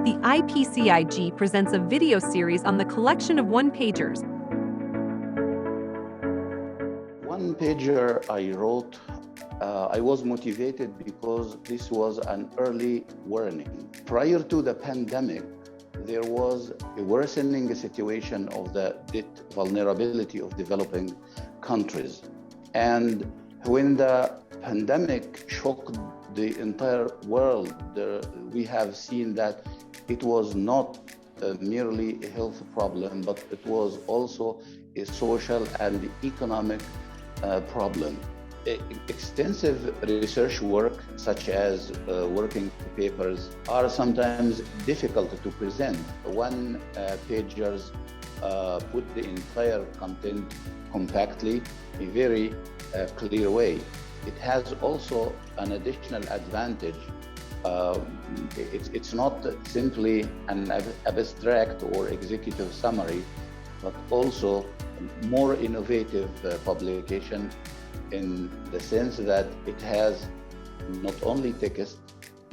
The IPC-IG presents a video series on the collection of one-pagers. One pager I wrote, I was motivated because this was an early warning. Prior to the pandemic, there was a worsening situation of the debt vulnerability of developing countries. And when the pandemic shocked the entire world, we have seen that it was not merely a health problem, but it was also a social and economic problem. Extensive research work, such as working papers, are sometimes difficult to present. One pagers put the entire content compactly, in a very clear way. It has also an additional advantage. It's not simply an abstract or executive summary, but also more innovative publication in the sense that it has not only text,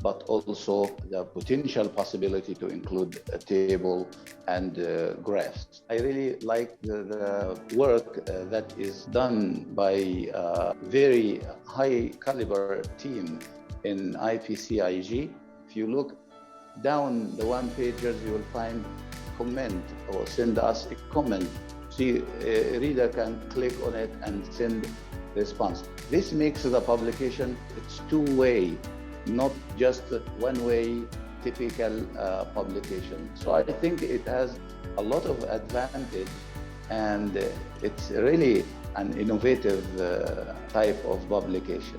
but also the potential possibility to include a table and graphs. I really like the work that is done by a very high caliber team in IPC-IG. If you look down the one-pagers, you will find comment or send us a comment. See, a reader can click on it and send response. This makes the publication, it's two-way, not just one-way typical publication. So I think it has a lot of advantage, and it's really an innovative type of publication.